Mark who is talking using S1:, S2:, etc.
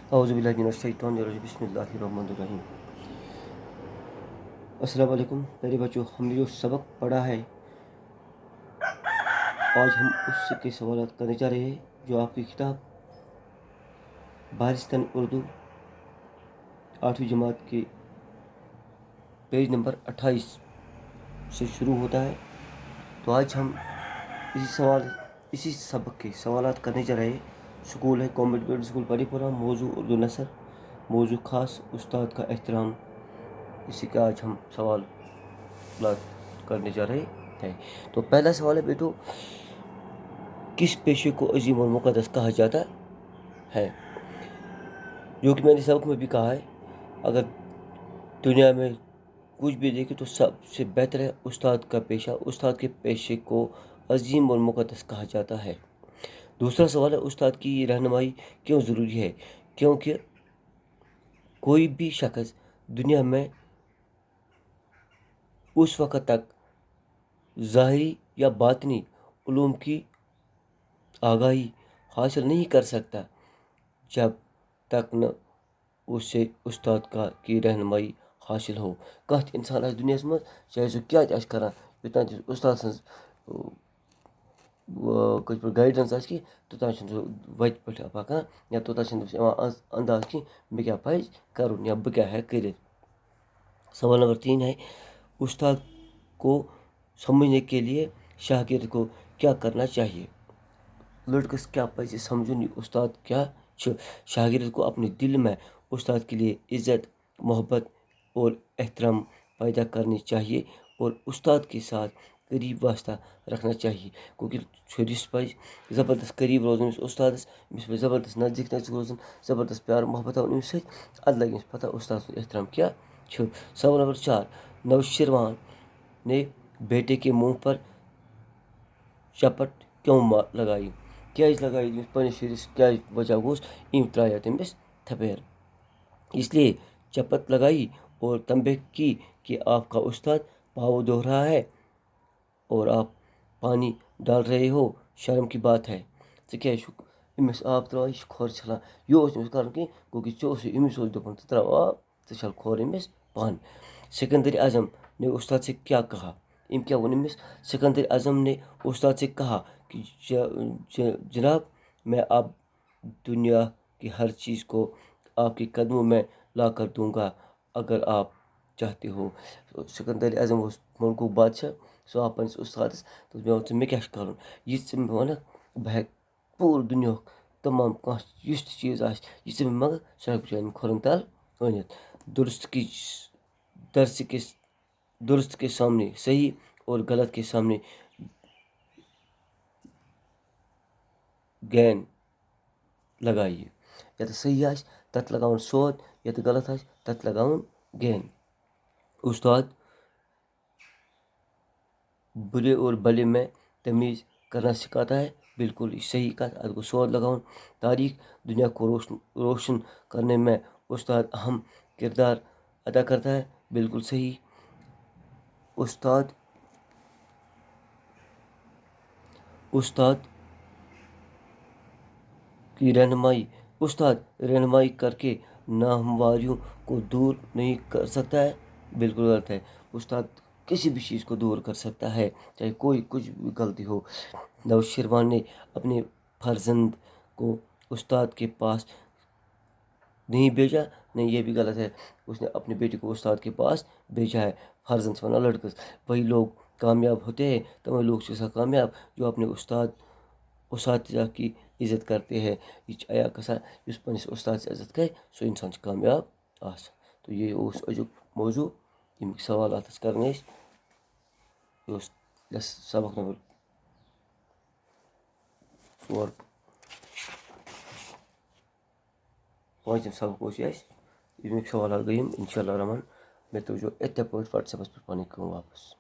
S1: औज़ुबिल्लाहि मिनश्शैतानिर्रजीम बिस्मिल्लाहिर्रहमानिर्रहीम। अस्सलाम वालेकुम प्यारे बच्चों, हमने जो सबक पढ़ा है आज हम उससे के सवाल करने जा रहे हैं जो आपकी किताब बारिस्तान उर्दू 8वीं जमात के पेज नंबर 28 से शुरू होता है। तो आज हम इसी सबक के सवालात करने जा रहे हैं। स्कूल है कॉन्वेंट स्कूल परीपुरा, मौजू उर्दू नसर, मौजू ख़ास उस्ताद का एहतराम। इसी का आज हम सवाल करने जा रहे हैं। तो पहला सवाल है बेटो, किस पेशे को अजीम और मुक़द्दस कहा जाता है? जो कि मैंने सबक में भी कहा है, अगर दुनिया में कुछ भी देखे तो सबसे बेहतर है उस्ताद का पेशा। उस्ताद के पेशे को अजीम और मुक़द्दस कहा जाता है। दूसरा सवाल है, उस्ताद की रहनुमाई क्यों ज़रूरी है? क्योंकि कोई भी शख्स दुनिया में उस वक़्त तक ज़ाहिरी या बातिनी उलूम की आगाही हासिल नहीं कर सकता जब तक न उसे उस्ताद की रहनुमाई हासिल हो। कत इंसान आज दुनिया में चाहे सो क्या करान योतान उस्ताद सज गाइडेंस आसि तोतान सो वत पे पकान या तोतान अंदाज कि मे क्या पज करुन या बह क्या है कर। सवाल नंबर 3 है, उस्ताद को समझने के लिए शागिर्द को क्या करना चाहिए? लड़कस क्या पज समझुन उस्ताद क्या छ। शागिर्द को अपने दिल में उस्ताद के लिए इज़्ज़त, मोहब्बत और एहतराम पैदा करनी चाहिए और उस्ताद के साथ करीब वास्ता रखना चाहिए। क्योंकि शुरिस पज ज़बरदस्त करीब रोजन उस्तादस, अमिस पे ज़बरदस्त नज़दीक रोजन, ज़बरदस्त प्यार मोहब्बत अमिस सत, अद लगे पता उस्ताद सुंद एहतराम क्या छ। सवाल नंबर 4, नौशिरवान ने बेटे के मुंह पर चपट क्यों लगाई? क्या लगाई पनिस शुरिस क्या वजह गोस इम त्राया तमिस थपेर। इसलिए चपत लगाई और तंबे की कि आपका उस्ताद पाव धो रहा है और आप पानी डाल रहे हो, शर्म की बात है। तो क्या इमिस आप त्रा खोर छलान यह कर क्योंकि इमिस दोपन त्राव आप तो छल खोर इमिस पान। सिकंदर आजम ने उस्ताद से क्या कहा? इम क्या वो इमिस सिकंदर आजम ने उस्ताद से कहा कि जनाब, मैं अब दुनिया की हर चीज़ को आपके कदमों में ला कर दूंगा अगर आप चाहते हो। सिकंदर आजम मुल्क बादशाह सो आप उस्ताद तो मे क्या कर ये वन बह पूर दुनिया तमाम चीज़ यह मगर सह बचान खोरन तल अनित। दुरुस्त के सामने सही और गलत के सामने गैन लगाइए। या तो सही आस तथ लगाउन सोद, या तो गलत आस तथ लगाउन गैन। उस्ताद बुरे और भले में तमीज़ करना सिखाता है। बिल्कुल सही का को सोद लगाउन। तारीख दुनिया को रोशन करने में उस्ताद अहम किरदार अदा करता है। बिल्कुल सही। उस्ताद की रहनुमाई करके नाहमवारियों को दूर नहीं कर सकता है। बिल्कुल गलत है। उस्ताद किसी भी चीज़ को दूर कर सकता है, चाहे कोई कुछ भी गलती हो। नौशिरवान ने अपने फर्जंद को उस्ताद के पास नहीं भेजा, नहीं ये भी गलत है। उसने अपने बेटे को उस्ताद के पास भेजा है। फर्जंद वना लड़कस वही लोग कामयाब होते हैं, तमाम लोग से कामयाब जो अपने उस्ताद की इज़्ज़त करते हैं। यह आया कसा इस पनिस उस्ताद से इज़्ज़त करे सो इंसान कामयाब आस। तो ये अजुक मौजू यम सवाल करने सबक नंबर 4 5 सबक यमिक सवाल गई इंशाल्लाह रहमान मैं तो जो एत पे व्हाट्सएप पर पानी वापस।